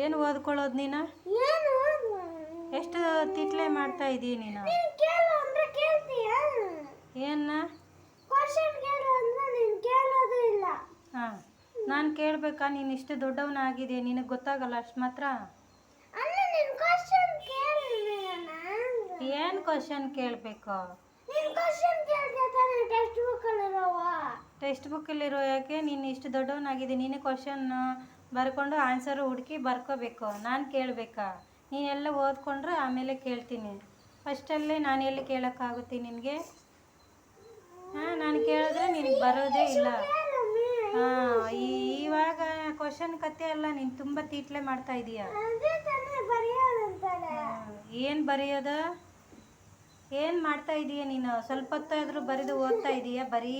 ಏನು ಓದ್ಕೊಳ್ಳೋದು ನೀನು? ಎಷ್ಟು ತಿಟ್ಲೆ ಮಾಡ್ತಾ ಇದೀಯ ನೀನು? ಏನ ಹಾಂ, ನಾನು ಕೇಳಬೇಕಾ? ನೀನು ಇಷ್ಟು ದೊಡ್ಡವನಾಗಿದೆ, ನಿನಗೆ ಗೊತ್ತಾಗಲ್ಲ ಅಷ್ಟು ಮಾತ್ರ? ಏನು ಕ್ವಶನ್ ಕೇಳಬೇಕು? ಟೆಕ್ಸ್ಟ್ ಬುಕ್ಕಲ್ಲಿರೋ ಯಾಕೆ? ನೀನು ಇಷ್ಟು ದೊಡ್ಡವನಾಗಿದೆ, ನೀನು ಕ್ವಶನ್ ಬರ್ಕೊಂಡು ಆನ್ಸರ್ ಹುಡುಕಿ ಬರ್ಕೋಬೇಕು. ನಾನು ಕೇಳಬೇಕಾ? ನೀನೆಲ್ಲ ಓದ್ಕೊಂಡ್ರೆ ಆಮೇಲೆ ಕೇಳ್ತೀನಿ. ಫಸ್ಟಲ್ಲೇ ನಾನು ಎಲ್ಲಿ ಕೇಳೋಕ್ಕಾಗುತ್ತೆ ನಿನಗೆ? ಹಾಂ, ನಾನು ಕೇಳಿದ್ರೆ ನಿನಗೆ ಬರೋದೇ ಇಲ್ಲ. ಹಾಂ, ಇವಾಗ ಕ್ವಶನ್ ಕತೆ ಅಲ್ಲ, ನೀನು ತುಂಬ ತೀಟ್ಲೆ ಮಾಡ್ತಾ ಇದೀಯ. ಏನು ಬರೆಯೋದು? ಏನು ಮಾಡ್ತಾ ಇದೀಯ ನೀನು? ಸ್ವಲ್ಪ ಹೊತ್ತಾದರೂ ಬರೆದು ಓದ್ತಾ ಇದೀಯ? ಬರೀ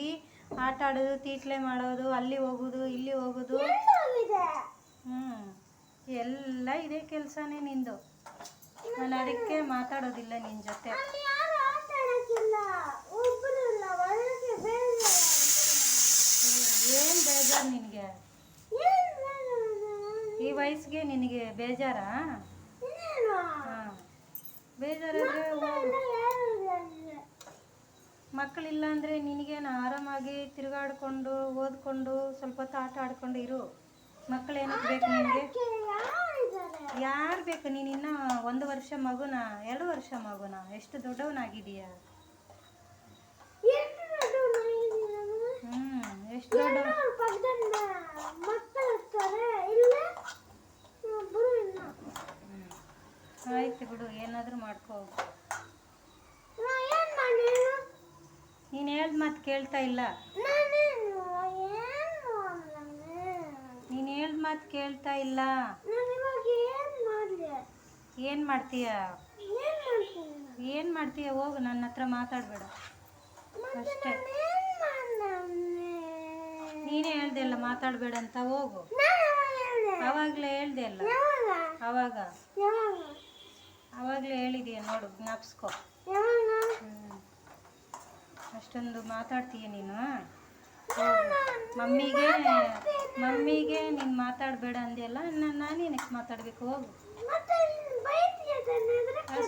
ಆಟ ಆಡೋದು, ತೀಟ್ಲೆ ಮಾಡೋದು, ಅಲ್ಲಿ ಹೋಗೋದು, ಇಲ್ಲಿ ಹೋಗೋದು. ಎಲ್ಲ ಇದೇ ಕೆಲಸನೇ ನಿಂದು. ನಾನು ಅದಕ್ಕೆ ಮಾತಾಡೋದಿಲ್ಲ ನಿನ್ನ ಜೊತೆ. ಏನು ಬೇಜಾರು ನಿನಗೆ? ಈ ವಯಸ್ಸಿಗೆ ನಿನಗೆ ಬೇಜಾರಾ? ಹಾಂ, ಬೇಜಾರಾದರೆ ಮಕ್ಕಳಿಲ್ಲ ಅಂದರೆ ನಿನಗೇನು? ಆರಾಮಾಗಿ ತಿರುಗಾಡ್ಕೊಂಡು ಓದ್ಕೊಂಡು ಸ್ವಲ್ಪ ಹೊತ್ತು ಆಟ ಆಡ್ಕೊಂಡು ಇರು. ಮಕ್ಕಳು ಏನಕ್ಕೆ ಬೇಕು ನಿನಗೆ? ಯಾರು ಬೇಕು? ನೀನು ಇನ್ನೂ 1 ವರ್ಷ ಮಗುನ, 2 ವರ್ಷ ಮಗುನ? ಎಷ್ಟು ದೊಡ್ಡವನಾಗಿದೀಯ? ಎಷ್ಟು ದೊಡ್ಡ? ಆಯ್ತು ಬಿಡು, ಏನಾದರೂ ಮಾಡ್ಕೋ. ನೀನು ಹೇಳ್ದ ಮಾತು ಕೇಳ್ತಾ ಇಲ್ಲ. ನೀನು ಹೇಳ್ದ ಮಾತು ಕೇಳ್ತಾ ಇಲ್ಲ. ಏನು ಮಾಡ್ತೀಯ? ಏನು ಮಾಡ್ತೀಯ? ಹೋಗು, ನನ್ನ ಹತ್ರ ಮಾತಾಡಬೇಡ ಅಷ್ಟೇ. ನೀನೇ ಹೇಳ್ದೆ ಅಲ್ಲ ಮಾತಾಡಬೇಡ ಅಂತ, ಹೋಗು. ಆವಾಗಲೇ ಹೇಳ್ದೆ ಅಲ್ಲ? ಆವಾಗಲೇ ಹೇಳಿದೀಯ ನೋಡು, ಜ್ಞಾಪಿಸ್ಕೊ. ಅಷ್ಟೊಂದು ಮಾತಾಡ್ತೀಯ ನೀನು? ಮಮ್ಮಿಗೆ ನೀನು ಮಾತಾಡಬೇಡ ಅಂದೆಲ್ಲ, ನಾನು ಏನಕ್ಕೆ ಮಾತಾಡಬೇಕು? ಹೋಗು.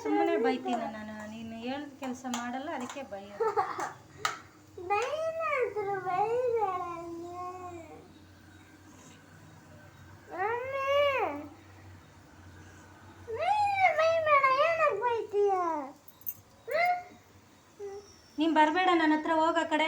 ಸುಮ್ಮನೆ ಬೈತೀನ ನಾನು? ನೀನು ಹೇಳಿದ ಕೆಲಸ ಮಾಡಲ್ಲ, ಅದಕ್ಕೆ ಬೈಯೋದು. ನೀನು ಬರಬೇಡ ನನ್ನ ಹತ್ರ, ಹೋಗ ಆ ಕಡೆ.